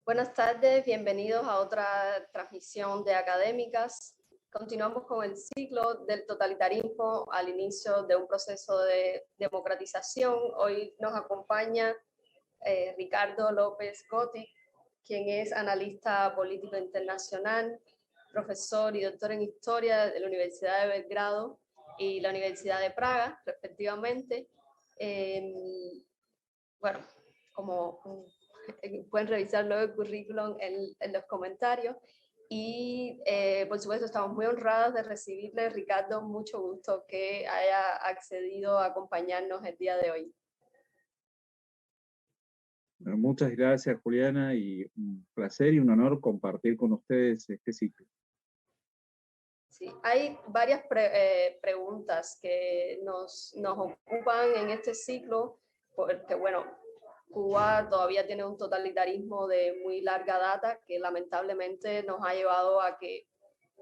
Buenas tardes, bienvenidos a otra transmisión de Académicas. Continuamos con el ciclo del totalitarismo al inicio de un proceso de democratización. Hoy nos acompaña Ricardo López Gotti, quien es analista político internacional, profesor y doctor en historia de la Universidad de Belgrado y la Universidad de Praga, respectivamente. Bueno, como pueden revisar luego el currículum en los comentarios. Y por supuesto estamos muy honrados de recibirle. Ricardo, mucho gusto que haya accedido a acompañarnos el día de hoy. Bueno, muchas gracias, Juliana, y un placer y un honor compartir con ustedes este ciclo. Sí, hay varias preguntas que nos ocupan en este ciclo, porque bueno, Cuba todavía tiene un totalitarismo de muy larga data que lamentablemente nos ha llevado a que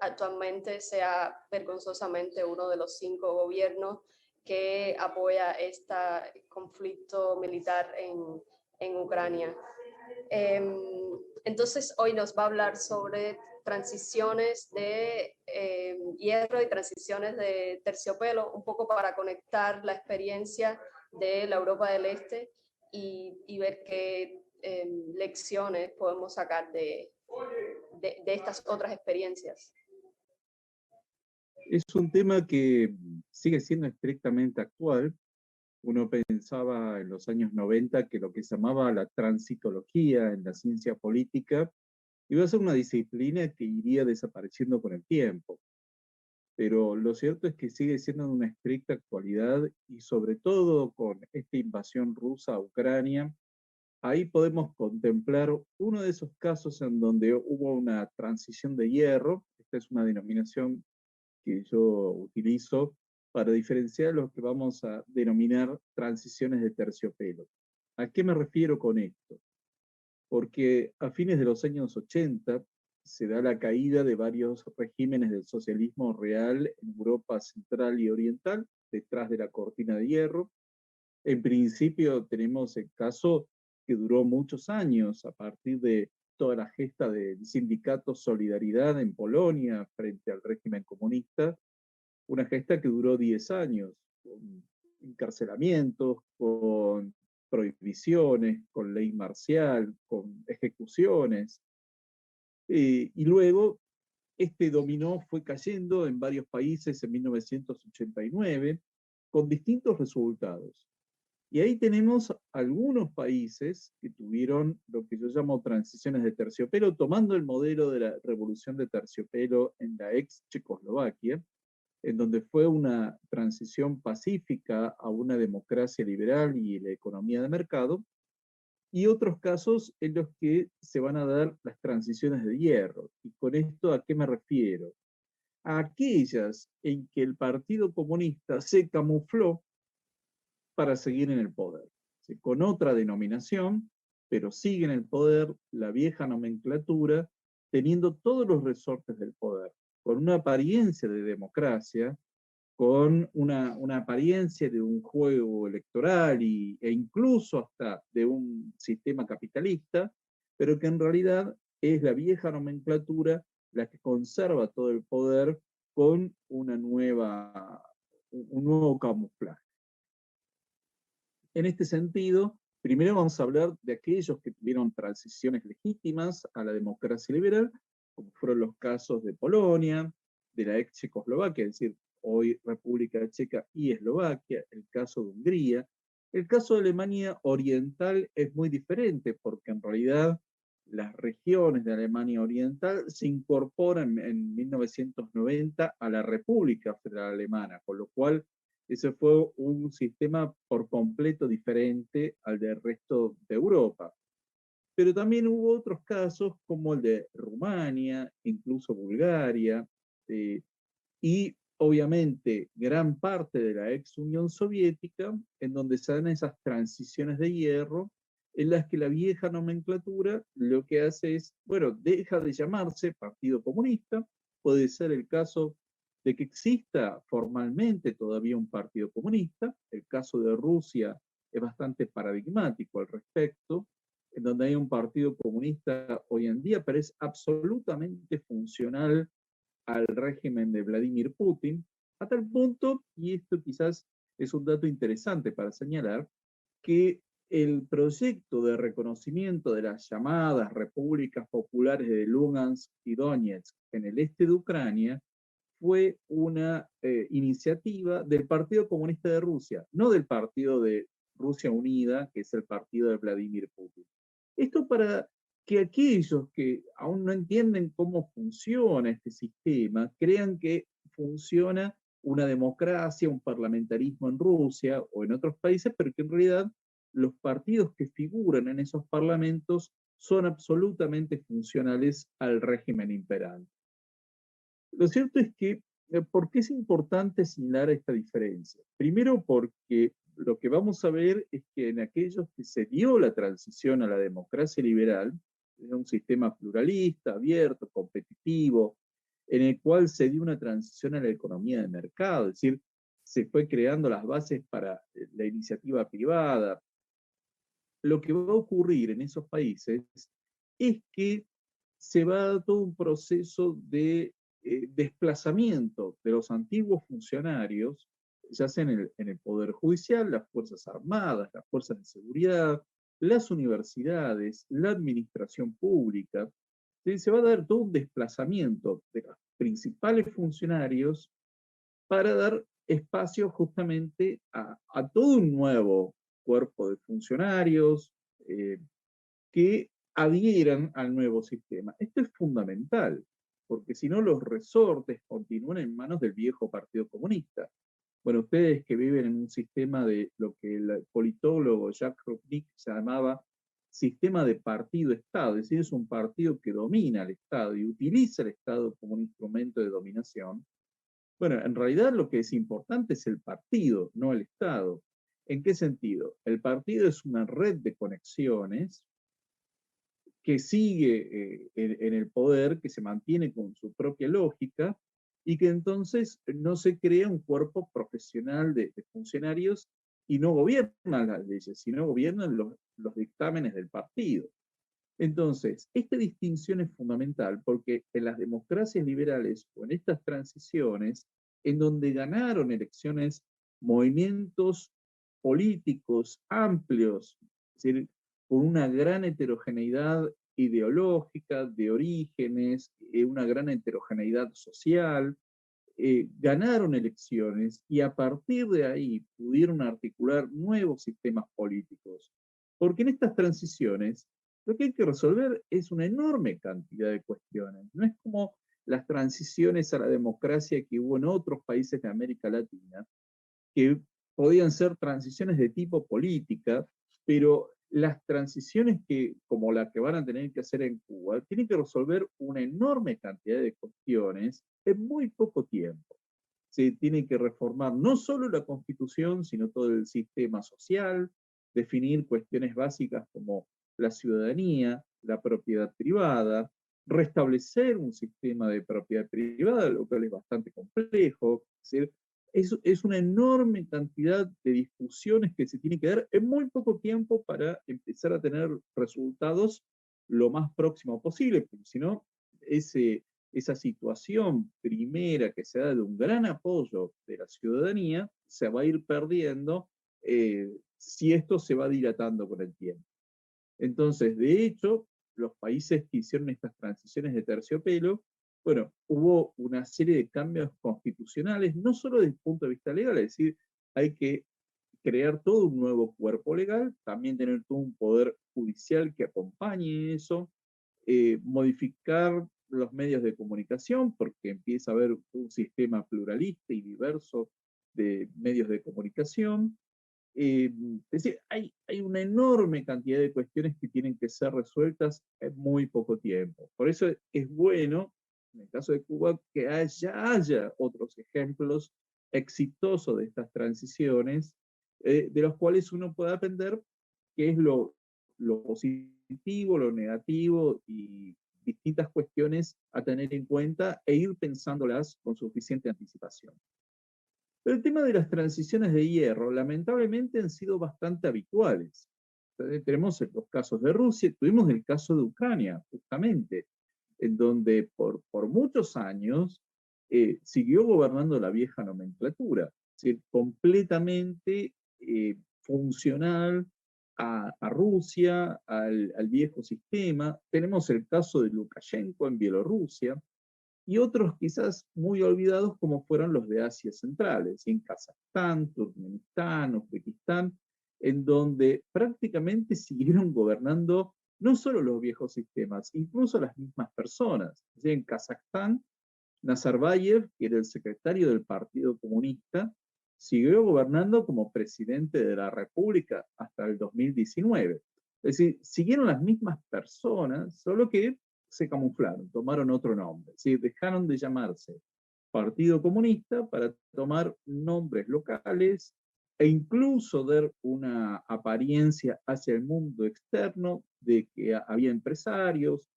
actualmente sea vergonzosamente uno de los 5 gobiernos que apoya este conflicto militar en Ucrania. Entonces hoy nos va a hablar sobre transiciones de hierro y transiciones de terciopelo, un poco para conectar la experiencia de la Europa del Este y ver qué lecciones podemos sacar de estas otras experiencias. Es un tema que sigue siendo estrictamente actual. Uno pensaba en los años 90 que lo que se llamaba la transitología en la ciencia política iba a ser una disciplina que iría desapareciendo con el tiempo. Pero lo cierto es que sigue siendo de una estricta actualidad y sobre todo con esta invasión rusa a Ucrania, ahí podemos contemplar uno de esos casos en donde hubo una transición de hierro. Esta es una denominación que yo utilizo para diferenciar lo que vamos a denominar transiciones de terciopelo. ¿A qué me refiero con esto? Porque a fines de los años 80 se da la caída de varios regímenes del socialismo real en Europa Central y Oriental, detrás de la cortina de hierro. En principio tenemos el caso que duró muchos años, a partir de toda la gesta del sindicato Solidaridad en Polonia frente al régimen comunista, una gesta que duró 10 años, con encarcelamientos, con prohibiciones, con ley marcial, con ejecuciones. Y luego este dominó fue cayendo en varios países en 1989, con distintos resultados. Y ahí tenemos algunos países que tuvieron lo que yo llamo transiciones de terciopelo, tomando el modelo de la revolución de terciopelo en la ex Checoslovaquia, en donde fue una transición pacífica a una democracia liberal y la economía de mercado, y otros casos en los que se van a dar las transiciones de hierro. ¿Y con esto a qué me refiero? A aquellas en que el Partido Comunista se camufló para seguir en el poder, ¿sí? Con otra denominación, pero sigue en el poder la vieja nomenclatura, teniendo todos los resortes del poder, con una apariencia de democracia, con una apariencia de un juego electoral e incluso hasta de un sistema capitalista, pero que en realidad es la vieja nomenclatura la que conserva todo el poder con un nuevo camuflaje. En este sentido, primero vamos a hablar de aquellos que tuvieron transiciones legítimas a la democracia liberal, como fueron los casos de Polonia, de la ex Checoslovaquia, es decir, hoy República Checa y Eslovaquia, el caso de Hungría. El caso de Alemania Oriental es muy diferente, porque en realidad las regiones de Alemania Oriental se incorporan en 1990 a la República Federal Alemana, con lo cual ese fue un sistema por completo diferente al del resto de Europa. pero también hubo otros casos como el de Rumania, incluso Bulgaria, eh, y obviamente gran parte de la ex Unión Soviética, en donde se dan esas transiciones de hierro, en las que la vieja nomenclatura lo que hace es, bueno, deja de llamarse Partido Comunista, puede ser el caso de que exista formalmente todavía un partido comunista, el caso de Rusia es bastante paradigmático al respecto, en donde hay un partido comunista hoy en día, pero es absolutamente funcional al régimen de Vladimir Putin, a tal punto, y esto quizás es un dato interesante para señalar, que el proyecto de reconocimiento de las llamadas repúblicas populares de Lugansk y Donetsk en el este de Ucrania fue una iniciativa del Partido Comunista de Rusia, no del Partido de Rusia Unida, que es el partido de Vladimir Putin. Esto para que aquellos que aún no entienden cómo funciona este sistema crean que funciona una democracia, un parlamentarismo en Rusia o en otros países, pero que en realidad los partidos que figuran en esos parlamentos son absolutamente funcionales al régimen imperante. Lo cierto es que, ¿por qué es importante señalar esta diferencia? Primero porque lo que vamos a ver es que en aquellos que se dio la transición a la democracia liberal, en un sistema pluralista, abierto, competitivo, en el cual se dio una transición a la economía de mercado, es decir, se fue creando las bases para la iniciativa privada. Lo que va a ocurrir en esos países es que se va a dar todo un proceso de desplazamiento de los antiguos funcionarios, ya sea en el Poder Judicial, las Fuerzas Armadas, las Fuerzas de Seguridad, las universidades, la administración pública. Se va a dar todo un desplazamiento de los principales funcionarios para dar espacio justamente a todo un nuevo cuerpo de funcionarios eh, que adhieran al nuevo sistema. Esto es fundamental, porque si no los resortes continúan en manos del viejo Partido Comunista. Bueno, ustedes que viven en un sistema de lo que el politólogo Jacques Rupnik llamaba sistema de partido-Estado, es decir, es un partido que domina al Estado y utiliza el Estado como un instrumento de dominación. Bueno, en realidad lo que es importante es el partido, no el Estado. ¿En qué sentido? El partido es una red de conexiones que sigue en el poder, que se mantiene con su propia lógica y que entonces no se crea un cuerpo profesional de funcionarios y no gobiernan las leyes, sino gobiernan los dictámenes del partido. Entonces, esta distinción es fundamental porque en las democracias liberales o en estas transiciones, en donde ganaron elecciones movimientos políticos amplios, es decir, con una gran heterogeneidad ideológica, de orígenes, una gran heterogeneidad social, ganaron elecciones y a partir de ahí pudieron articular nuevos sistemas políticos. Porque en estas transiciones lo que hay que resolver es una enorme cantidad de cuestiones. No es como las transiciones a la democracia que hubo en otros países de América Latina, que podían ser transiciones de tipo política, pero las transiciones que, como la que van a tener que hacer en Cuba, tienen que resolver una enorme cantidad de cuestiones en muy poco tiempo. Se tiene que reformar no solo la Constitución, sino todo el sistema social, definir cuestiones básicas como la ciudadanía, la propiedad privada, restablecer un sistema de propiedad privada, lo cual es bastante complejo. Es decir, es una enorme cantidad de discusiones que se tiene que dar en muy poco tiempo para empezar a tener resultados lo más próximo posible, porque si no, esa situación primera que se da de un gran apoyo de la ciudadanía se va a ir perdiendo si esto se va dilatando con el tiempo. Entonces, de hecho, los países que hicieron estas transiciones de terciopelo, bueno, hubo una serie de cambios constitucionales, no solo desde el punto de vista legal, es decir, hay que crear todo un nuevo cuerpo legal, también tener todo un poder judicial que acompañe eso, modificar los medios de comunicación, porque empieza a haber un sistema pluralista y diverso de medios de comunicación, Es decir, hay una enorme cantidad de cuestiones que tienen que ser resueltas en muy poco tiempo. Por eso es bueno, en el caso de Cuba, que haya otros ejemplos exitosos de estas transiciones, de los cuales uno pueda aprender qué es lo positivo, lo negativo y distintas cuestiones a tener en cuenta e ir pensándolas con suficiente anticipación. Pero el tema de las transiciones de hierro, lamentablemente, han sido bastante habituales. Tenemos los casos de Rusia, tuvimos el caso de Ucrania, justamente, en donde por muchos años siguió gobernando la vieja nomenclatura, es decir, completamente funcional a Rusia, al viejo sistema. Tenemos el caso de Lukashenko en Bielorrusia, y otros quizás muy olvidados como fueron los de Asia Central, es decir, en Kazajstán, Turkmenistán, Uzbekistán, en donde prácticamente siguieron gobernando no solo los viejos sistemas, incluso las mismas personas. Es decir, en Kazajstán, Nazarbayev, que era el secretario del Partido Comunista, siguió gobernando como presidente de la República hasta el 2019. Es decir, siguieron las mismas personas, solo que se camuflaron, tomaron otro nombre. Es decir, dejaron de llamarse Partido Comunista para tomar nombres locales e incluso dar una apariencia hacia el mundo externo de que había empresarios.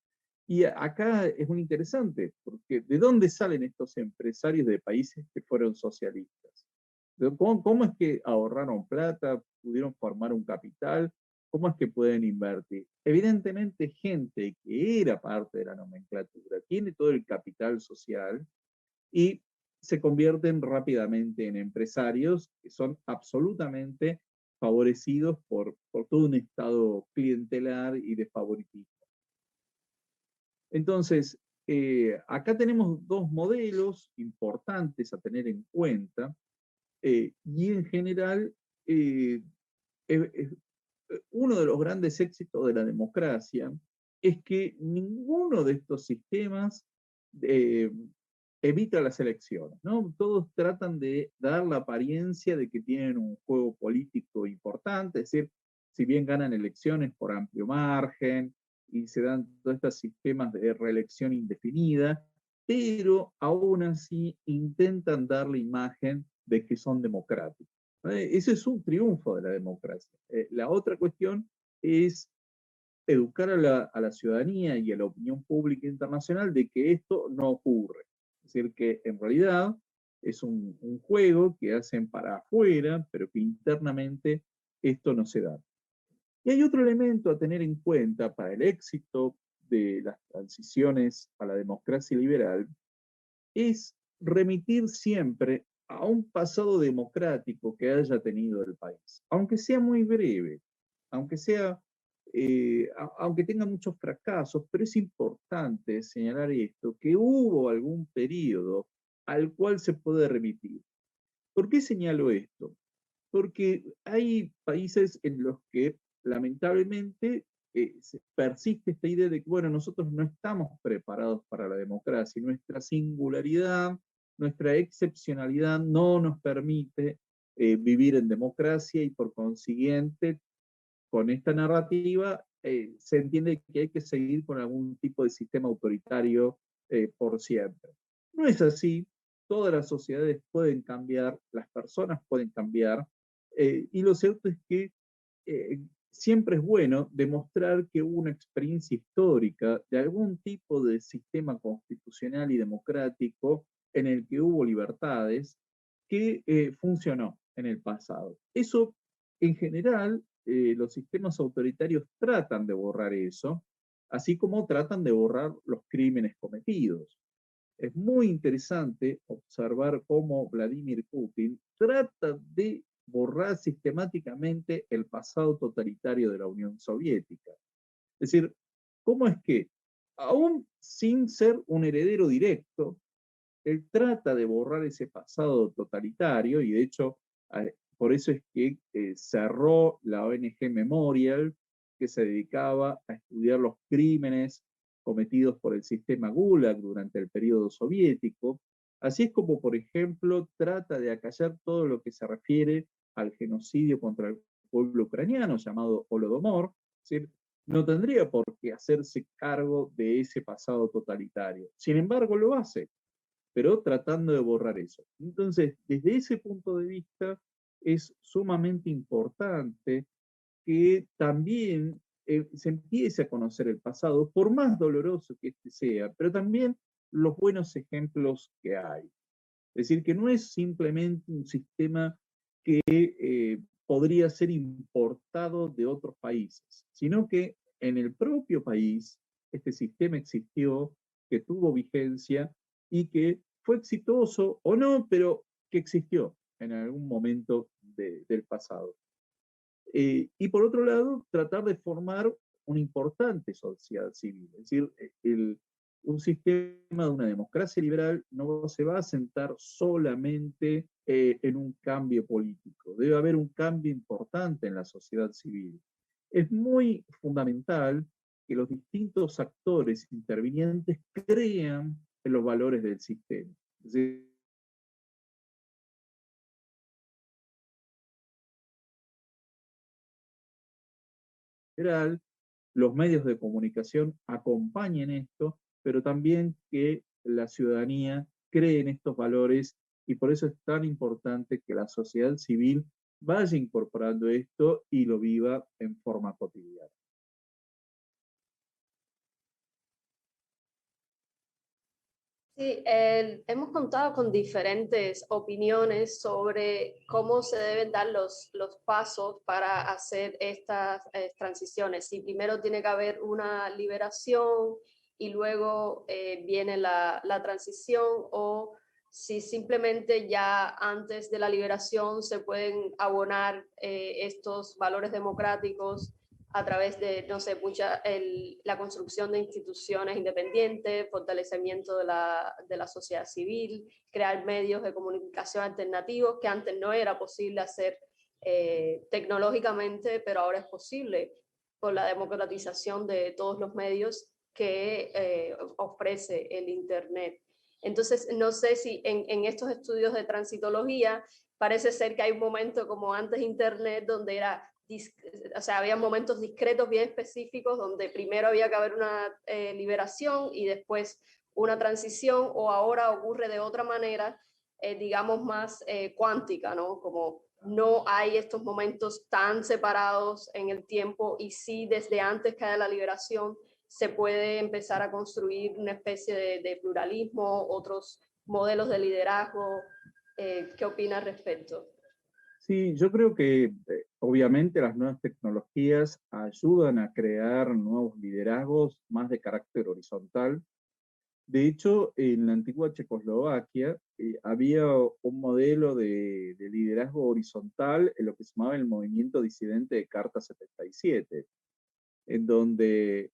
Y acá es muy interesante, porque ¿de dónde salen estos empresarios de países que fueron socialistas? ¿Cómo es que ahorraron plata, pudieron formar un capital? ¿Cómo es que pueden invertir? Evidentemente, gente que era parte de la nomenclatura, tiene todo el capital social y se convierten rápidamente en empresarios que son absolutamente favorecidos por todo un estado clientelar y de favoritismo. Entonces, acá tenemos dos modelos importantes a tener en cuenta y en general uno de los grandes éxitos de la democracia es que ninguno de estos sistemas eh, evita las elecciones, ¿no? Todos tratan de dar la apariencia de que tienen un juego político importante, es decir, si bien ganan elecciones por amplio margen y se dan todos estos sistemas de reelección indefinida, pero aún así intentan dar la imagen de que son democráticos. Ese es un triunfo de la democracia. La otra cuestión es educar a la ciudadanía y a la opinión pública internacional de que esto no ocurre. Es decir, que en realidad es un juego que hacen para afuera, pero que internamente esto no se da. Y hay otro elemento a tener en cuenta para el éxito de las transiciones a la democracia liberal, es remitir siempre a un pasado democrático que haya tenido el país, aunque sea muy breve, aunque sea, aunque tenga muchos fracasos, pero es importante señalar esto, que hubo algún periodo al cual se puede remitir. ¿Por qué señalo esto? Porque hay países en los que lamentablemente persiste esta idea de que, bueno, nosotros no estamos preparados para la democracia, y nuestra singularidad, nuestra excepcionalidad no nos permite vivir en democracia y por consiguiente, con esta narrativa, se entiende que hay que seguir con algún tipo de sistema autoritario por siempre. No es así, todas las sociedades pueden cambiar, las personas pueden cambiar, y lo cierto es que siempre es bueno demostrar que hubo una experiencia histórica de algún tipo de sistema constitucional y democrático en el que hubo libertades que funcionó en el pasado. Eso, en general, los sistemas autoritarios tratan de borrar eso, así como tratan de borrar los crímenes cometidos. Es muy interesante observar cómo Vladimir Putin trata de borrar sistemáticamente el pasado totalitario de la Unión Soviética. Es decir, cómo es que, aún sin ser un heredero directo, él trata de borrar ese pasado totalitario y de hecho, por eso es que cerró la ONG Memorial, que se dedicaba a estudiar los crímenes cometidos por el sistema Gulag durante el periodo soviético. Así es como, por ejemplo, trata de acallar todo lo que se refiere al genocidio contra el pueblo ucraniano llamado Holodomor, es decir, no tendría por qué hacerse cargo de ese pasado totalitario. Sin embargo, lo hace, pero tratando de borrar eso. Entonces, desde ese punto de vista, es sumamente importante que también se empiece a conocer el pasado, por más doloroso que este sea, pero también los buenos ejemplos que hay. Es decir, que no es simplemente un sistema que podría ser importado de otros países, sino que en el propio país este sistema existió, que tuvo vigencia y que fue exitoso o no, pero que existió en algún momento del pasado. Y por otro lado, tratar de formar una importante sociedad civil. Es decir, un sistema de una democracia liberal no se va a sentar solamente en un cambio político. Debe haber un cambio importante en la sociedad civil. Es muy fundamental que los distintos actores intervinientes crean en los valores del sistema. Es decir, general, los medios de comunicación acompañen esto, pero también que la ciudadanía cree en estos valores y por eso es tan importante que la sociedad civil vaya incorporando esto y lo viva en forma cotidiana. Sí, hemos contado con diferentes opiniones sobre cómo se deben dar los pasos para hacer estas transiciones. Si primero tiene que haber una liberación y luego viene la transición, o si simplemente ya antes de la liberación se pueden abonar estos valores democráticos a través de, no sé, la construcción de instituciones independientes, fortalecimiento de la sociedad civil, crear medios de comunicación alternativos que antes no era posible hacer tecnológicamente, pero ahora es posible por la democratización de todos los medios que ofrece el Internet. Entonces, no sé si en estos estudios de transitología parece ser que hay un momento como antes Internet donde era, o sea, había momentos discretos bien específicos donde primero había que haber una liberación y después una transición, o ahora ocurre de otra manera, digamos más cuántica, ¿no? Como no hay estos momentos tan separados en el tiempo y sí desde antes que haya la liberación se puede empezar a construir una especie de pluralismo, otros modelos de liderazgo. ¿Qué opina al respecto? Sí, yo creo que obviamente las nuevas tecnologías ayudan a crear nuevos liderazgos más de carácter horizontal. De hecho, en la antigua Checoslovaquia había un modelo de liderazgo horizontal en lo que se llamaba el movimiento disidente de Carta 77, en donde,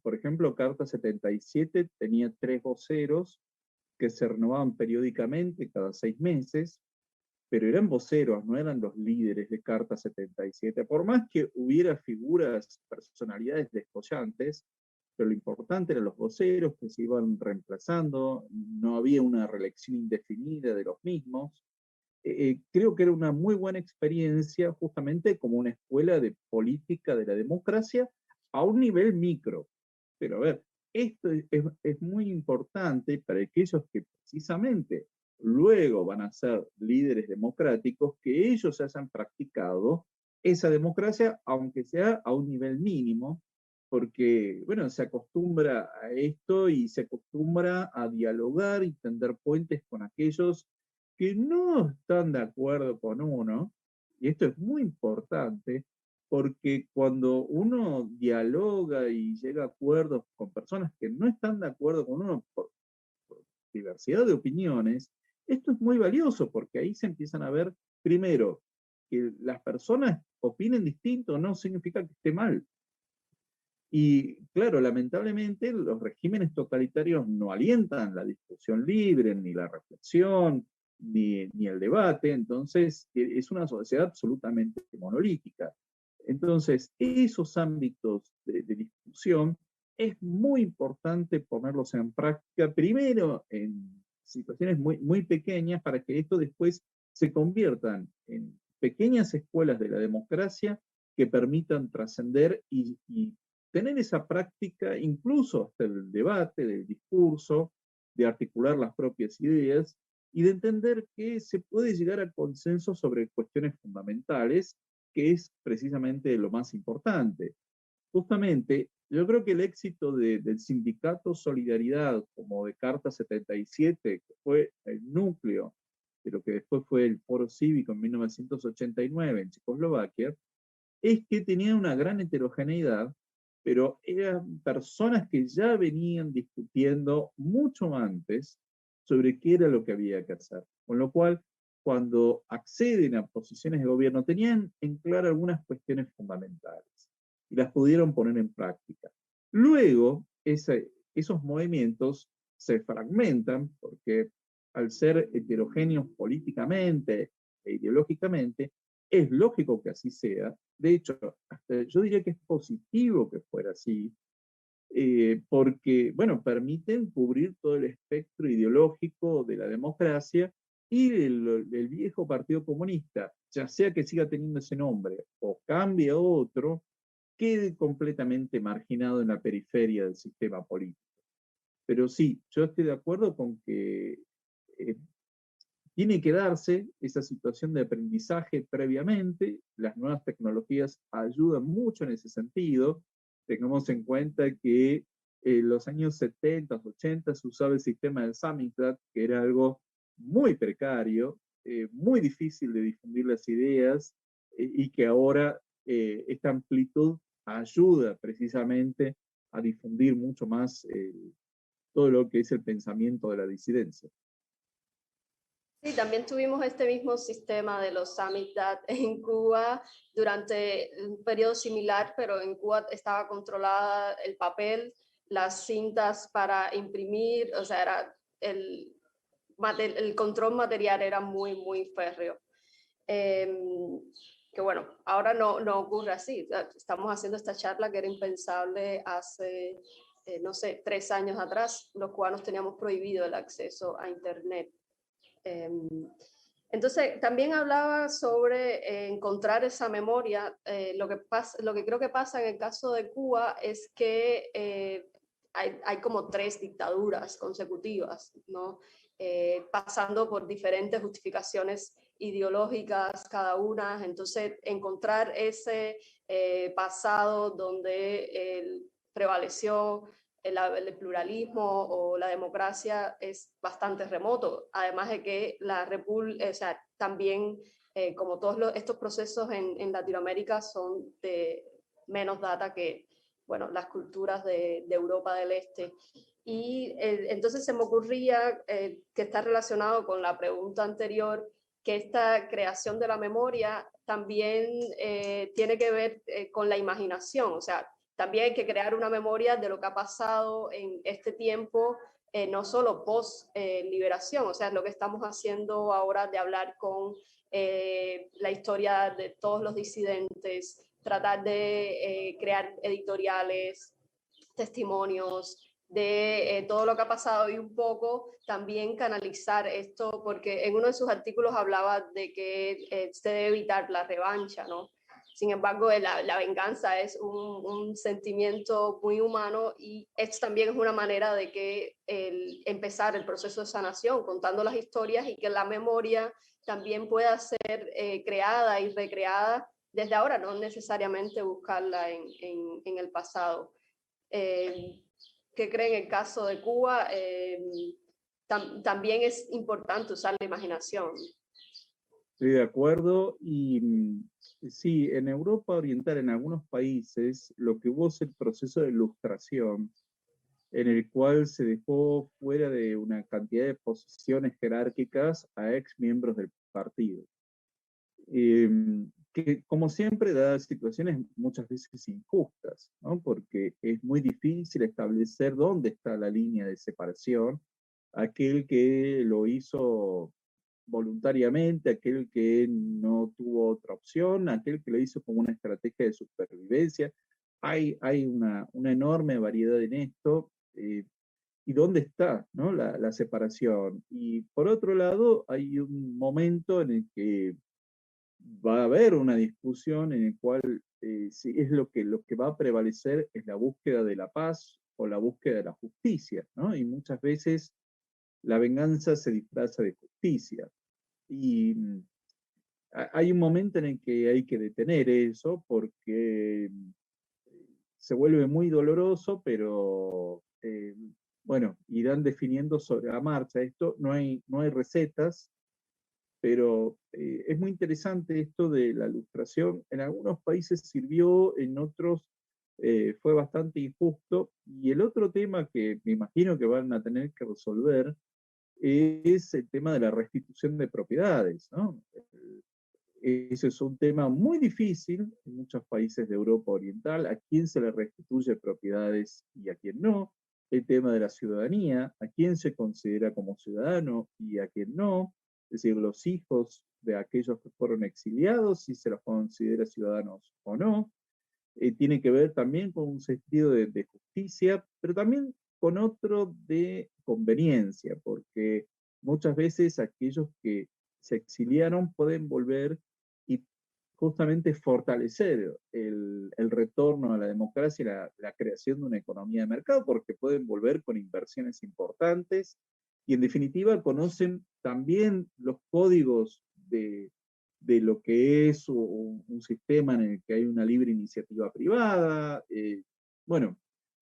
por ejemplo, Carta 77 tenía 3 voceros que se renovaban periódicamente cada 6 meses, pero eran voceros, no eran los líderes de Carta 77. Por más que hubiera figuras, personalidades descollantes, pero lo importante eran los voceros que se iban reemplazando, no había una reelección indefinida de los mismos. Creo que era una muy buena experiencia, justamente como una escuela de política de la democracia a un nivel micro. Pero a ver, esto es muy importante para aquellos que precisamente luego van a ser líderes democráticos, que ellos hayan practicado esa democracia, aunque sea a un nivel mínimo, porque, bueno, se acostumbra a esto y se acostumbra a dialogar y tender puentes con aquellos que no están de acuerdo con uno, y esto es muy importante, porque cuando uno dialoga y llega a acuerdos con personas que no están de acuerdo con uno por diversidad de opiniones, esto es muy valioso, porque ahí se empiezan a ver, primero, que las personas opinen distinto no significa que esté mal. Y claro, lamentablemente los regímenes totalitarios no alientan la discusión libre, ni la reflexión, ni el debate, entonces es una sociedad absolutamente monolítica. Entonces, esos ámbitos de discusión es muy importante ponerlos en práctica, primero en situaciones muy, muy pequeñas, para que esto después se conviertan en pequeñas escuelas de la democracia que permitan trascender y tener esa práctica, incluso hasta el debate, del discurso, de articular las propias ideas y de entender que se puede llegar a consenso sobre cuestiones fundamentales, que es precisamente lo más importante. Justamente, yo creo que el éxito del sindicato Solidaridad, como de Carta 77, que fue el núcleo de lo que después fue el Foro Cívico en 1989 en Checoslovaquia, es que tenía una gran heterogeneidad, pero eran personas que ya venían discutiendo mucho antes sobre qué era lo que había que hacer. Con lo cual, cuando acceden a posiciones de gobierno, tenían en claro algunas cuestiones fundamentales y las pudieron poner en práctica. Luego, esos movimientos se fragmentan porque al ser heterogéneos políticamente e ideológicamente, es lógico que así sea. De hecho, hasta yo diría que es positivo que fuera así, porque, bueno, permiten cubrir todo el espectro ideológico de la democracia y el viejo Partido Comunista, ya sea que siga teniendo ese nombre o cambie a otro, quede completamente marginado en la periferia del sistema político. Pero sí, yo estoy de acuerdo con que tiene que darse esa situación de aprendizaje previamente. Las nuevas tecnologías ayudan mucho en ese sentido. Tengamos en cuenta que en los años 70, 80 se usaba el sistema del Samizdat, que era algo muy precario, muy difícil de difundir las ideas, y que ahora esta amplitud ayuda precisamente a difundir mucho más todo lo que es el pensamiento de la disidencia. Sí, también tuvimos este mismo sistema de los Samizdat en Cuba durante un periodo similar, pero en Cuba estaba controlada el papel, las cintas para imprimir, o sea, era el control material era muy, muy férreo. Que bueno, ahora no ocurre así. Estamos haciendo esta charla que era impensable hace, no sé, 3 años atrás. Los cubanos teníamos prohibido el acceso a Internet. Entonces, también hablaba sobre encontrar esa memoria. Lo que creo que pasa en el caso de Cuba es que hay como 3 dictaduras consecutivas, ¿no? Pasando por diferentes justificaciones ideológicas cada una. Entonces, encontrar ese pasado donde prevaleció el pluralismo o la democracia es bastante remoto, además de que la república, o sea, también como todos estos procesos en Latinoamérica son de menos data que, bueno, las culturas de Europa del Este. Y entonces se me ocurría que está relacionado con la pregunta anterior, que esta creación de la memoria también tiene que ver con la imaginación, o sea, también hay que crear una memoria de lo que ha pasado en este tiempo, no solo post-liberación, o sea, lo que estamos haciendo ahora de hablar con la historia de todos los disidentes, tratar de crear editoriales, testimonios de todo lo que ha pasado y un poco también canalizar esto, porque en uno de sus artículos hablaba de que se debe evitar la revancha, ¿no? Sin embargo, la venganza es un sentimiento muy humano y esto también es una manera de que empezar el proceso de sanación, contando las historias y que la memoria también pueda ser creada y recreada desde ahora, no necesariamente buscarla en el pasado. ¿Qué creen en el caso de Cuba? También es importante usar la imaginación. Estoy de acuerdo y sí, en Europa Oriental, en algunos países, lo que hubo es el proceso de ilustración, en el cual se dejó fuera de una cantidad de posiciones jerárquicas a ex miembros del partido. Que como siempre da situaciones muchas veces injustas, ¿no? Porque es muy difícil establecer dónde está la línea de separación, aquel que lo hizo voluntariamente, aquel que no tuvo otra opción, aquel que lo hizo como una estrategia de supervivencia. Hay una enorme variedad en esto. ¿Y dónde está, ¿no? la separación? Y por otro lado, hay un momento en el que va a haber una discusión en la cual si es lo que va a prevalecer es la búsqueda de la paz o la búsqueda de la justicia, ¿no? Y muchas veces la venganza se disfraza de justicia. Y hay un momento en el que hay que detener eso porque se vuelve muy doloroso, pero bueno, irán definiendo sobre la marcha. Esto no hay recetas, pero es muy interesante esto de la ilustración. En algunos países sirvió, en otros fue bastante injusto. Y el otro tema que me imagino que van a tener que resolver es el tema de la restitución de propiedades, ¿no? Ese es un tema muy difícil en muchos países de Europa Oriental, a quién se le restituye propiedades y a quién no. El tema de la ciudadanía, a quién se considera como ciudadano y a quién no. Es decir, los hijos de aquellos que fueron exiliados, si se los considera ciudadanos o no. Tiene que ver también con un sentido de justicia, pero también con otro de conveniencia, porque muchas veces aquellos que se exiliaron pueden volver y justamente fortalecer el retorno a la democracia y la creación de una economía de mercado, porque pueden volver con inversiones importantes y en definitiva conocen también los códigos de lo que es un sistema en el que hay una libre iniciativa privada. Bueno,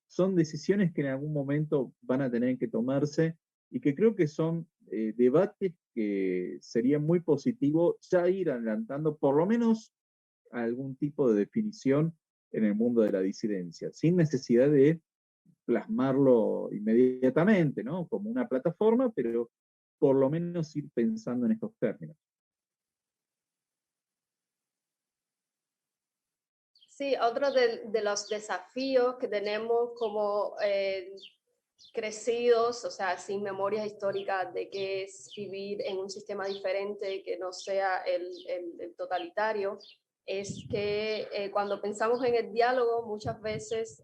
son decisiones que en algún momento van a tener que tomarse y que creo que son debates que sería muy positivo ya ir adelantando por lo menos algún tipo de definición en el mundo de la disidencia, sin necesidad de plasmarlo inmediatamente, ¿no? Como una plataforma, pero por lo menos ir pensando en estos términos. Sí, otro de los desafíos que tenemos como crecidos, o sea, sin memorias históricas de qué es vivir en un sistema diferente que no sea el totalitario, es que cuando pensamos en el diálogo, muchas veces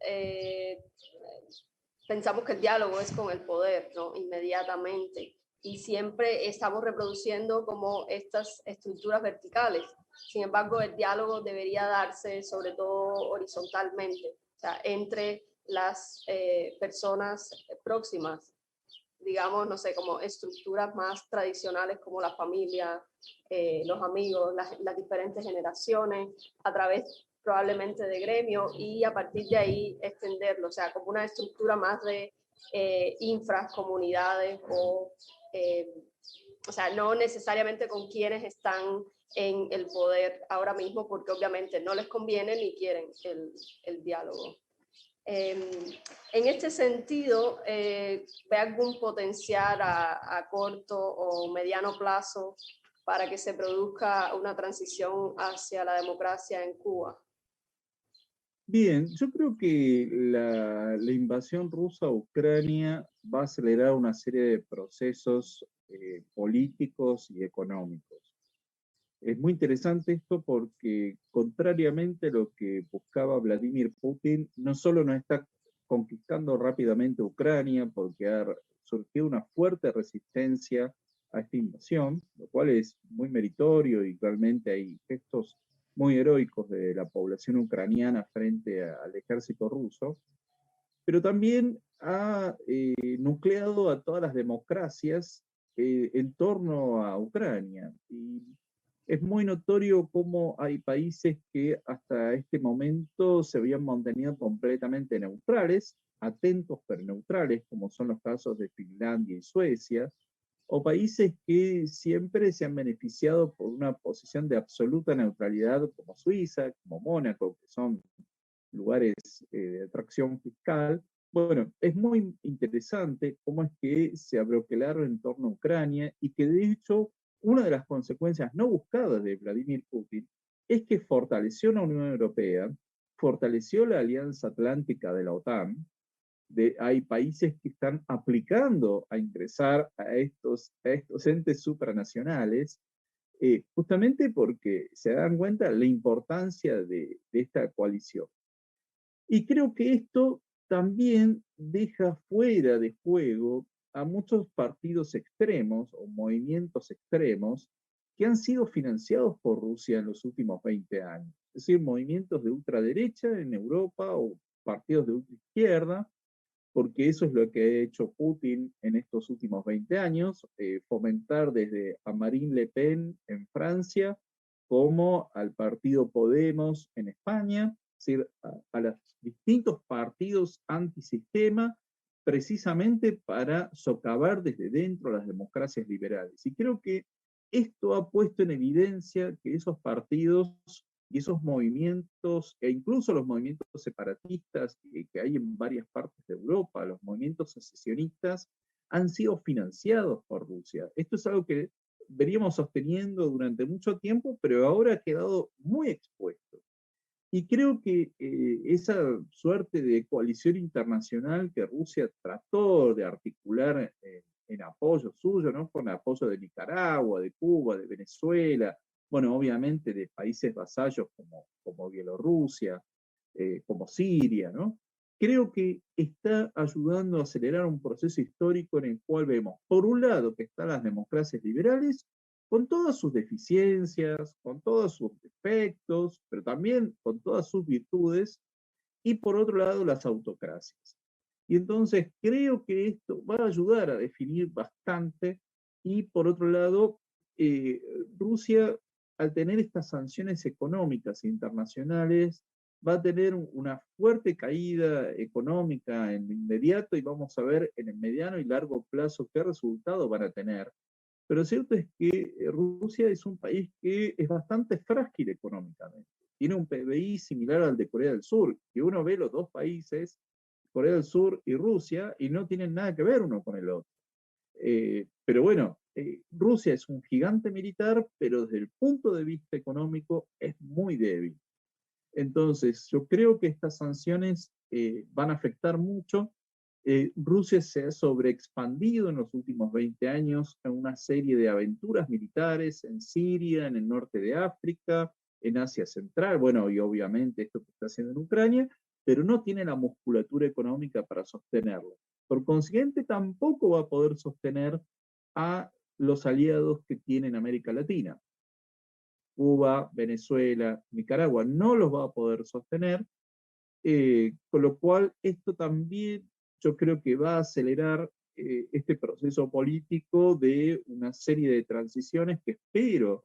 pensamos que el diálogo es con el poder, ¿no? Inmediatamente. Y siempre estamos reproduciendo como estas estructuras verticales. Sin embargo, el diálogo debería darse sobre todo horizontalmente, o sea, entre las personas próximas, digamos, no sé, como estructuras más tradicionales como la familia, los amigos, las diferentes generaciones, a través probablemente de gremio y a partir de ahí extenderlo, o sea, como una estructura más de infracomunidades o sea, no necesariamente con quienes están en el poder ahora mismo, porque obviamente no les conviene ni quieren el diálogo. En este sentido, ¿ve algún potencial a corto o mediano plazo para que se produzca una transición hacia la democracia en Cuba? Bien, yo creo que la invasión rusa a Ucrania va a acelerar una serie de procesos políticos y económicos. Es muy interesante esto porque, contrariamente a lo que buscaba Vladimir Putin, no solo no está conquistando rápidamente Ucrania, porque ha surgido una fuerte resistencia a esta invasión, lo cual es muy meritorio y realmente hay gestos muy heroicos de la población ucraniana frente al ejército ruso, pero también ha nucleado a todas las democracias en torno a Ucrania. Y es muy notorio cómo hay países que hasta este momento se habían mantenido completamente neutrales, atentos pero neutrales, como son los casos de Finlandia y Suecia, o países que siempre se han beneficiado por una posición de absoluta neutralidad, como Suiza, como Mónaco, que son lugares de atracción fiscal. Bueno, es muy interesante cómo es que se abroquelaron en torno a Ucrania y que de hecho una de las consecuencias no buscadas de Vladimir Putin es que fortaleció la Unión Europea, fortaleció la Alianza Atlántica de la OTAN. Hay países que están aplicando a ingresar a estos entes supranacionales, justamente porque se dan cuenta de la importancia de esta coalición. Y creo que esto también deja fuera de juego a muchos partidos extremos o movimientos extremos que han sido financiados por Rusia en los últimos 20 años. Es decir, movimientos de ultraderecha en Europa o partidos de ultraizquierda, porque eso es lo que ha hecho Putin en estos últimos 20 años, fomentar desde a Marine Le Pen en Francia, como al partido Podemos en España, es decir, a los distintos partidos antisistema, precisamente para socavar desde dentro las democracias liberales. Y creo que esto ha puesto en evidencia que esos partidos y esos movimientos, e incluso los movimientos separatistas que hay en varias partes de Europa, los movimientos secesionistas, han sido financiados por Rusia. Esto es algo que veníamos sosteniendo durante mucho tiempo, pero ahora ha quedado muy expuesto. Y creo que esa suerte de coalición internacional que Rusia trató de articular en apoyo suyo, ¿no? Con apoyo de Nicaragua, de Cuba, de Venezuela, bueno, obviamente de países vasallos como Bielorrusia, como Siria, ¿no? Creo que está ayudando a acelerar un proceso histórico en el cual vemos, por un lado, que están las democracias liberales, con todas sus deficiencias, con todos sus defectos, pero también con todas sus virtudes, y por otro lado las autocracias. Y entonces creo que esto va a ayudar a definir bastante, y por otro lado, Rusia, al tener estas sanciones económicas internacionales, va a tener una fuerte caída económica en lo inmediato, y vamos a ver en el mediano y largo plazo qué resultados van a tener. Pero cierto es que Rusia es un país que es bastante frágil económicamente. Tiene un PBI similar al de Corea del Sur, que uno ve los dos países, Corea del Sur y Rusia, y no tienen nada que ver uno con el otro. Pero bueno, Rusia es un gigante militar, pero desde el punto de vista económico es muy débil. Entonces, yo creo que estas sanciones van a afectar mucho. Rusia se ha sobreexpandido en los últimos 20 años en una serie de aventuras militares en Siria, en el norte de África, en Asia Central, bueno, y obviamente esto que está haciendo en Ucrania, pero no tiene la musculatura económica para sostenerlo. Por consiguiente, tampoco va a poder sostener a los aliados que tiene en América Latina. Cuba, Venezuela, Nicaragua no los va a poder sostener, con lo cual esto también yo creo que va a acelerar este proceso político de una serie de transiciones que espero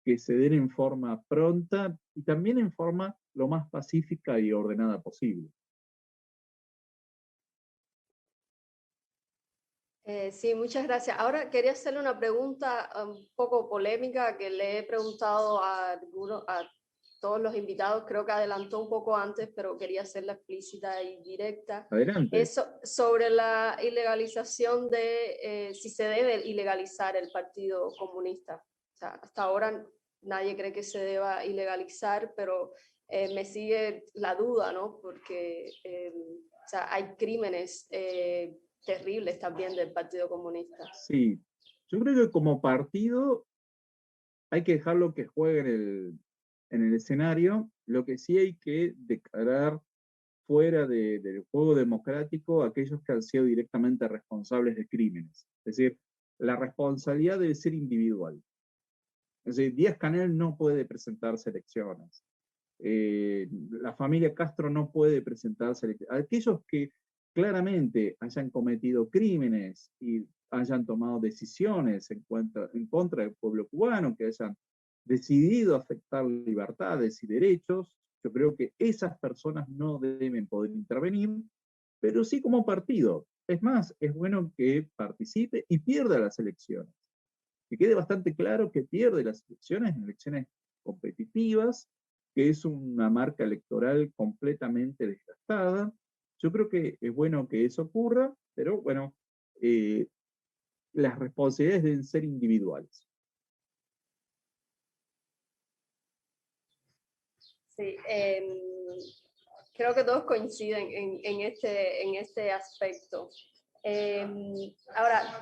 que se den en forma pronta y también en forma lo más pacífica y ordenada posible. Sí, muchas gracias. Ahora quería hacerle una pregunta un poco polémica que le he preguntado a todos los invitados, creo que adelantó un poco antes, pero quería hacerla explícita y directa. Adelante. Eso, sobre la ilegalización de, si se debe ilegalizar el Partido Comunista. O sea, hasta ahora nadie cree que se deba ilegalizar, pero me sigue la duda, ¿no? Porque o sea, hay crímenes terribles también del Partido Comunista. Sí, yo creo que como partido hay que dejarlo que juegue en el escenario. Lo que sí hay que declarar fuera del juego democrático a aquellos que han sido directamente responsables de crímenes. Es decir, la responsabilidad debe ser individual. Es decir, Díaz-Canel no puede presentarse a elecciones. La familia Castro no puede presentarse a elecciones. Aquellos que claramente hayan cometido crímenes y hayan tomado decisiones en contra del pueblo cubano, que hayan decidido afectar libertades y derechos, yo creo que esas personas no deben poder intervenir, pero sí como partido. Es más, es bueno que participe y pierda las elecciones. Que quede bastante claro que pierde las elecciones en elecciones competitivas, que es una marca electoral completamente desgastada. Yo creo que es bueno que eso ocurra, pero bueno, las responsabilidades deben ser individuales. Sí, creo que todos coinciden en este aspecto. Ahora,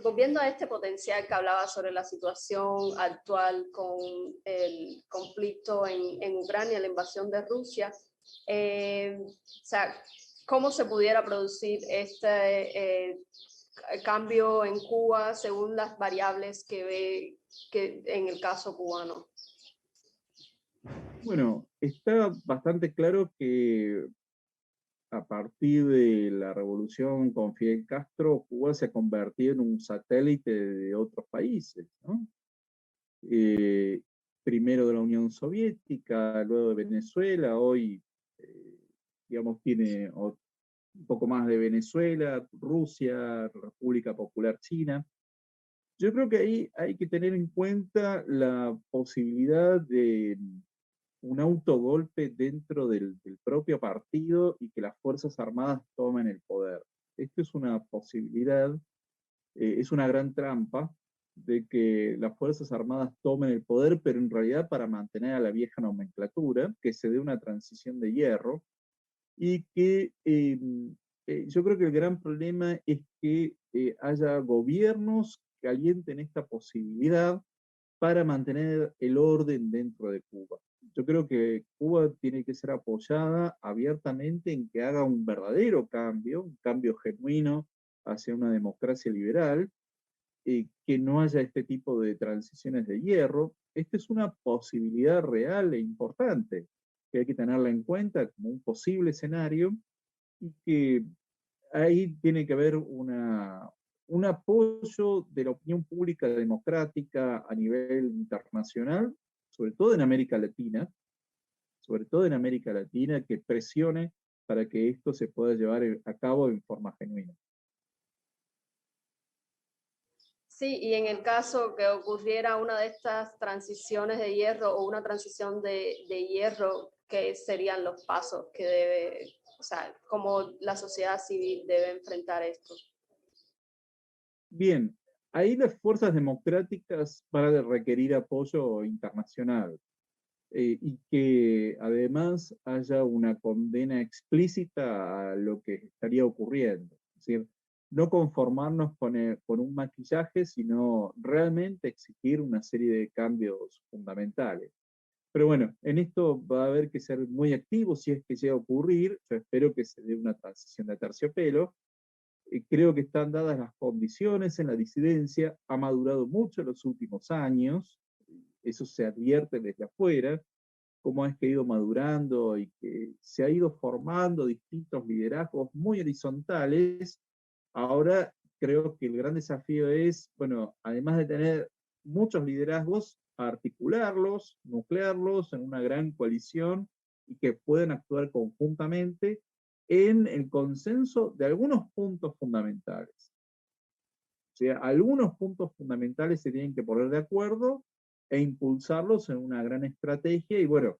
volviendo a este potencial que hablaba sobre la situación actual con el conflicto en Ucrania, la invasión de Rusia, o sea, ¿cómo se pudiera producir este cambio en Cuba según las variables que ve que en el caso cubano. Bueno, está bastante claro que a partir de la revolución con Fidel Castro, Cuba se ha convertido en un satélite de otros países, ¿no? Eh, Primero de la Unión Soviética, luego de Venezuela, hoy, digamos, tiene un poco más de Venezuela, Rusia, República Popular China. Yo creo que ahí hay que tener en cuenta la posibilidad de un autogolpe dentro del propio partido y que las Fuerzas Armadas tomen el poder. Esto es una posibilidad, es una gran trampa de que las Fuerzas Armadas tomen el poder, pero en realidad para mantener a la vieja nomenclatura, que se dé una transición de hierro y que yo creo que el gran problema es que haya gobiernos que alienten esta posibilidad para mantener el orden dentro de Cuba. Yo creo que Cuba tiene que ser apoyada abiertamente en que haga un verdadero cambio, un cambio genuino hacia una democracia liberal, que no haya este tipo de transiciones de hierro. Esta es una posibilidad real e importante que hay que tenerla en cuenta como un posible escenario y que ahí tiene que haber un apoyo de la opinión pública democrática a nivel internacional, sobre todo en América Latina, que presione para que esto se pueda llevar a cabo en forma genuina. Sí, y en el caso que ocurriera una de estas transiciones de hierro o una transición de hierro, ¿qué serían los pasos que debe, o sea, cómo la sociedad civil debe enfrentar esto? Bien, ahí las fuerzas democráticas van a requerir apoyo internacional y que además haya una condena explícita a lo que estaría ocurriendo. Es decir, no conformarnos con un maquillaje, sino realmente exigir una serie de cambios fundamentales. Pero bueno, en esto va a haber que ser muy activo si es que llega a ocurrir. Yo espero que se dé una transición de terciopelo. Creo que están dadas las condiciones en la disidencia, ha madurado mucho en los últimos años, eso se advierte desde afuera, cómo es que ha ido madurando y que se ha ido formando distintos liderazgos muy horizontales. Ahora creo que el gran desafío es, bueno, además de tener muchos liderazgos, articularlos, nuclearlos en una gran coalición y que puedan actuar conjuntamente en el consenso de algunos puntos fundamentales. O sea, algunos puntos fundamentales se tienen que poner de acuerdo e impulsarlos en una gran estrategia y bueno,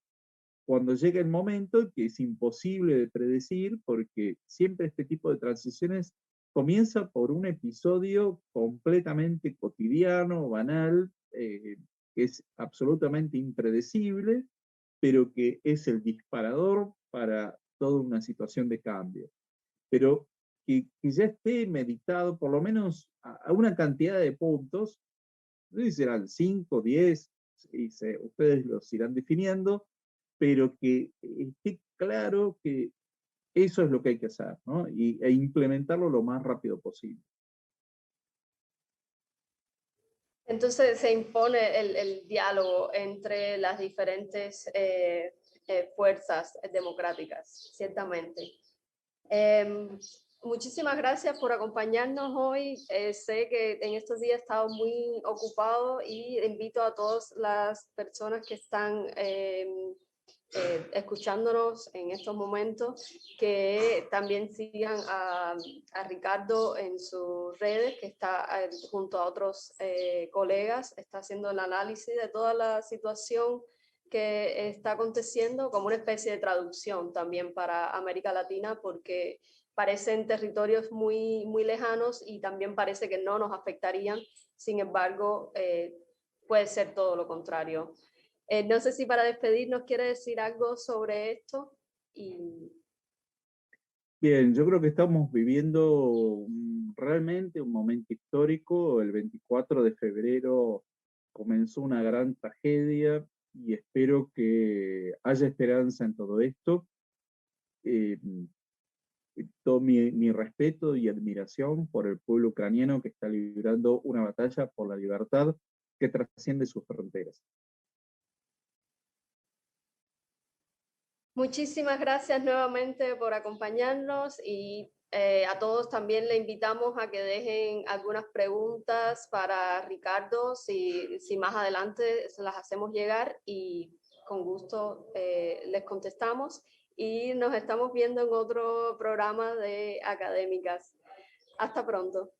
cuando llega el momento, que es imposible de predecir, porque siempre este tipo de transiciones comienza por un episodio completamente cotidiano, banal, que es absolutamente impredecible, pero que es el disparador para toda una situación de cambio. Pero que ya esté meditado por lo menos a una cantidad de puntos, no sé si serán 5, 10, ustedes los irán definiendo, pero que esté claro que eso es lo que hay que hacer, ¿no? E implementarlo lo más rápido posible. Entonces se impone el diálogo entre las diferentes fuerzas democráticas, ciertamente. Muchísimas gracias por acompañarnos hoy. Sé que en estos días he estado muy ocupado y invito a todas las personas que están escuchándonos en estos momentos que también sigan a Ricardo en sus redes, que está junto a otros colegas, está haciendo el análisis de toda la situación que está aconteciendo como una especie de traducción también para América Latina, porque parecen territorios muy, muy lejanos y también parece que no nos afectarían. Sin embargo, puede ser todo lo contrario. No sé si para despedirnos quiere decir algo sobre esto. Y... Bien, yo creo que estamos viviendo realmente un momento histórico. El 24 de febrero comenzó una gran tragedia y espero que haya esperanza en todo esto. Eh, Todo mi respeto y admiración por el pueblo ucraniano que está librando una batalla por la libertad que trasciende sus fronteras. Muchísimas gracias nuevamente por acompañarnos y a todos también le invitamos a que dejen algunas preguntas para Ricardo, si más adelante se las hacemos llegar y con gusto les contestamos, y nos estamos viendo en otro programa de Académicas. Hasta pronto.